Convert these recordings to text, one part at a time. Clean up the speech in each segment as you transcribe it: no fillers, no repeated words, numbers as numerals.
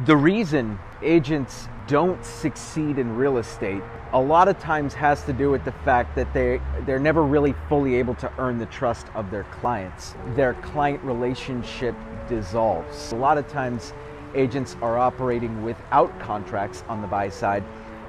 The reason agents don't succeed in real estate a lot of times has to do with the fact that they're never really fully able to earn the trust of their clients. Their client relationship dissolves. A lot of times agents are operating without contracts on the buy side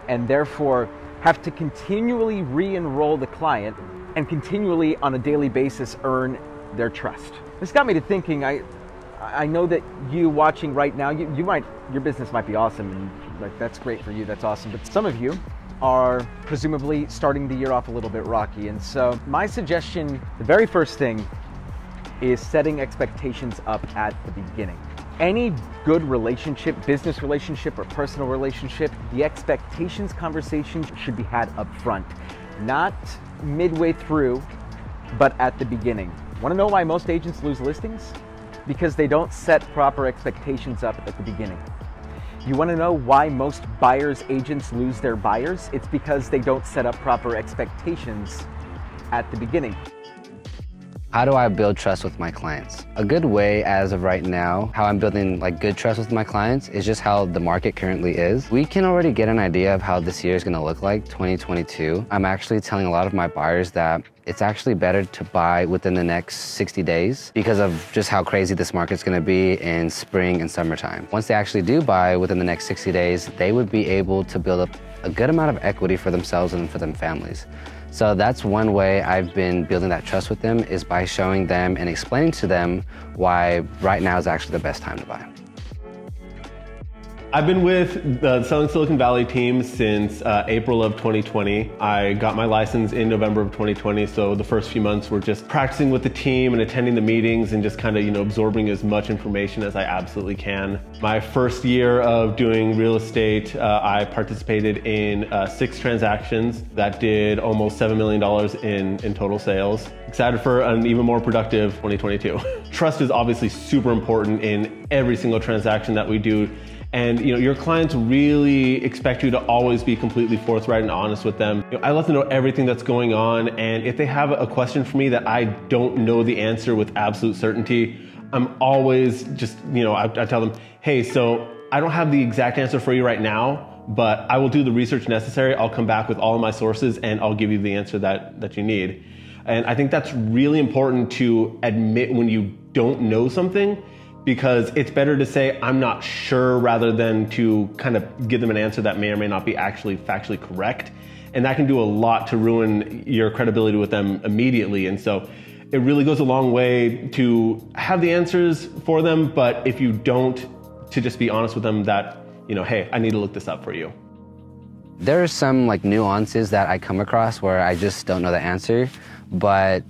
and therefore have to continually re-enroll the client and continually on a daily basis earn their trust. This got me to thinking, I know that you watching right now, your business might be awesome and like that's great for you, that's awesome, but some of you are presumably starting the year off a little bit rocky. And so my suggestion, the very first thing is setting expectations up at the beginning. Any good relationship, business relationship or personal relationship, the expectations conversation should be had up front, not midway through, but at the beginning. Want to know why most agents lose listings? Because they don't set proper expectations up at the beginning. You want to know why most buyers agents lose their buyers? It's because they don't set up proper expectations at the beginning. How do I build trust with my clients? A good way as of right now, how I'm building good trust with my clients is just how the market currently is. We can already get an idea of how this year is going to look like, 2022. I'm actually telling a lot of my buyers that it's actually better to buy within the next 60 days because of just how crazy this market's going to be in spring and summertime. Once they actually do buy within the next 60 days, they would be able to build up a good amount of equity for themselves and for their families. So that's one way I've been building that trust with them, is by showing them and explaining to them why right now is actually the best time to buy. I've been with the Selling Silicon Valley team since April of 2020. I got my license in November of 2020, so the first few months were just practicing with the team and attending the meetings and just kind of, absorbing as much information as I absolutely can. My first year of doing real estate, I participated in 6 transactions that did almost $7 million in total sales. Excited for an even more productive 2022. Trust is obviously super important in every single transaction that we do. And your clients really expect you to always be completely forthright and honest with them. I let them know everything that's going on, and if they have a question for me that I don't know the answer with absolute certainty, I'm always just, I tell them, hey, so I don't have the exact answer for you right now, but I will do the research necessary. I'll come back with all of my sources and I'll give you the answer that you need. And I think that's really important to admit when you don't know something, because it's better to say, I'm not sure, rather than to kind of give them an answer that may or may not be actually factually correct. And that can do a lot to ruin your credibility with them immediately. And so it really goes a long way to have the answers for them, but if you don't, to just be honest with them that, hey, I need to look this up for you. There are some nuances that I come across where I just don't know the answer, but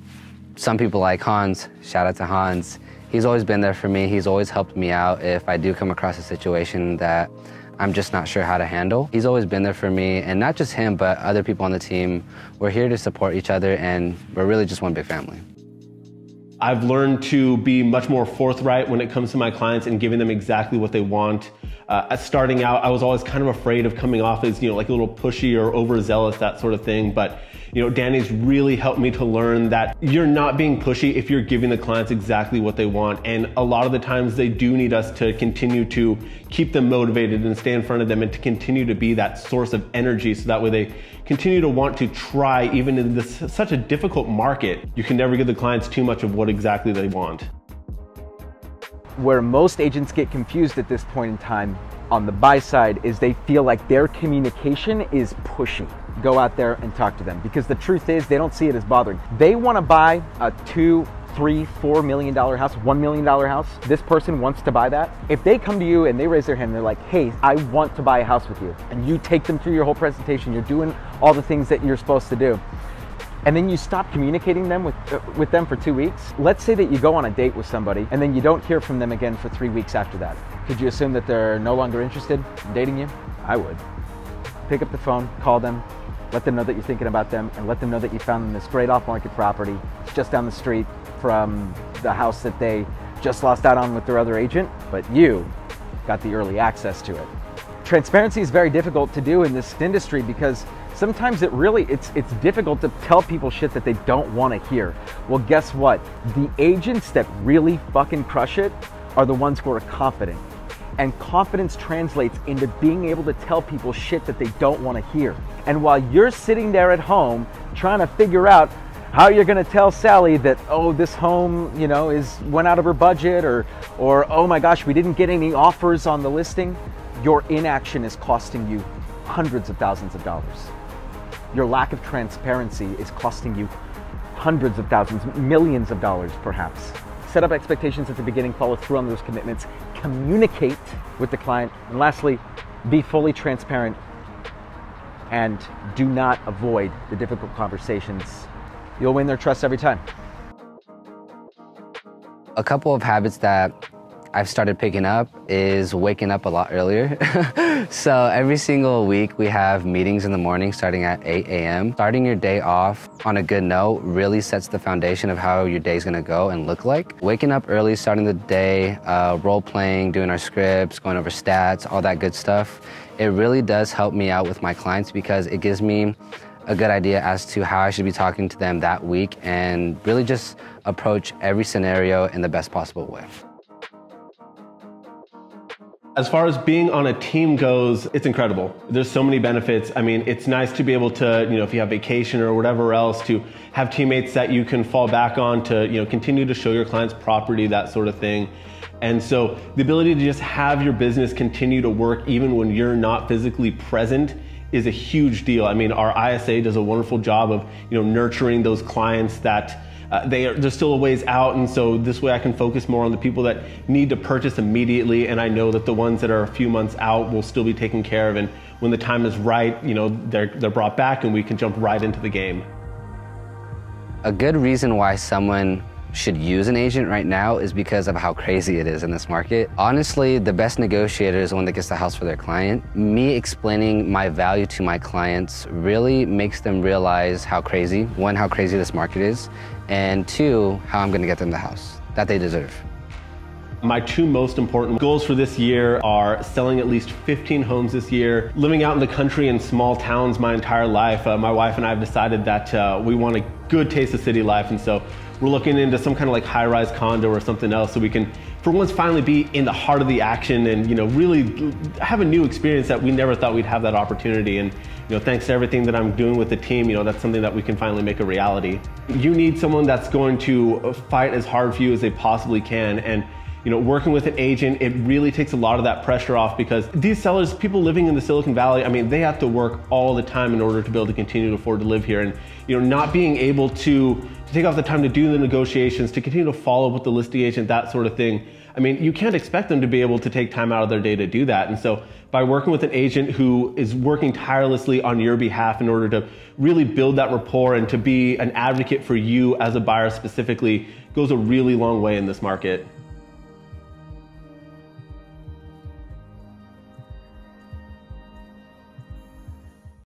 some people like Hans, shout out to Hans, he's always been there for me. He's always helped me out if I do come across a situation that I'm just not sure how to handle. He's always been there for me, and not just him, but other people on the team. We're here to support each other, and we're really just one big family. I've learned to be much more forthright when it comes to my clients and giving them exactly what they want. Starting out, I was always kind of afraid of coming off as, like a little pushy or overzealous, that sort of thing. But, Danny's really helped me to learn that you're not being pushy if you're giving the clients exactly what they want. And a lot of the times they do need us to continue to keep them motivated and stay in front of them and to continue to be that source of energy, so that way they continue to want to try even in such a difficult market. You can never give the clients too much of what exactly they want. Where most agents get confused at this point in time on the buy side is they feel like their communication is pushy. Go out there and talk to them, because the truth is they don't see it as bothering. They want to buy a $2, $3, $4 million house, $1 million house. This person wants to buy that. If they come to you and they raise their hand and they're like, hey, I want to buy a house with you, and you take them through your whole presentation, you're doing all the things that you're supposed to do, and then you stop communicating them with them for 2 weeks. Let's say that you go on a date with somebody and then you don't hear from them again for 3 weeks after that. Could you assume that they're no longer interested in dating you? I would. Pick up the phone, call them, let them know that you're thinking about them, and let them know that you found them this great off-market property. It's just down the street from the house that they just lost out on with their other agent, but you got the early access to it. Transparency is very difficult to do in this industry, because sometimes it's difficult to tell people shit that they don't want to hear. Well, guess what? The agents that really fucking crush it are the ones who are confident. And confidence translates into being able to tell people shit that they don't want to hear. And while you're sitting there at home trying to figure out how you're going to tell Sally that, oh, this home, went out of her budget, or oh my gosh, we didn't get any offers on the listing, your inaction is costing you hundreds of thousands of dollars. Your lack of transparency is costing you hundreds of thousands, millions of dollars perhaps. Set up expectations at the beginning, follow through on those commitments, communicate with the client, and lastly, be fully transparent and do not avoid the difficult conversations. You'll win their trust every time. A couple of habits that I've started picking up is waking up a lot earlier. So every single week we have meetings in the morning starting at 8 a.m. Starting your day off on a good note really sets the foundation of how your day's gonna go and look like. Waking up early, starting the day, role playing, doing our scripts, going over stats, all that good stuff. It really does help me out with my clients because it gives me a good idea as to how I should be talking to them that week and really just approach every scenario in the best possible way. As far as being on a team goes, it's incredible. There's so many benefits. I mean, it's nice to be able to, if you have vacation or whatever else, to have teammates that you can fall back on to, continue to show your clients property, that sort of thing. And so the ability to just have your business continue to work even when you're not physically present is a huge deal. I mean, our ISA does a wonderful job of, nurturing those clients that they're still a ways out, and so this way I can focus more on the people that need to purchase immediately, and I know that the ones that are a few months out will still be taken care of, and when the time is right, they're brought back and we can jump right into the game. A good reason why someone should use an agent right now is because of how crazy it is in this market. Honestly, the best negotiator is the one that gets the house for their client. Me explaining my value to my clients really makes them realize how crazy, one, how crazy this market is, and two, how I'm gonna get them the house that they deserve. My two most important goals for this year are selling at least 15 homes this year, living out in the country in small towns my entire life. My wife and I have decided that we want a good taste of city life, and so we're looking into some kind of like high-rise condo or something else so we can, for once, finally be in the heart of the action and really have a new experience that we never thought we'd have that opportunity. And thanks to everything that I'm doing with the team, that's something that we can finally make a reality. You need someone that's going to fight as hard for you as they possibly can, and working with an agent, it really takes a lot of that pressure off because these sellers, people living in the Silicon Valley, I mean, they have to work all the time in order to be able to continue to afford to live here. And not being able to take off the time to do the negotiations, to continue to follow up with the listing agent, that sort of thing. I mean, you can't expect them to be able to take time out of their day to do that. And so by working with an agent who is working tirelessly on your behalf in order to really build that rapport and to be an advocate for you as a buyer specifically goes a really long way in this market.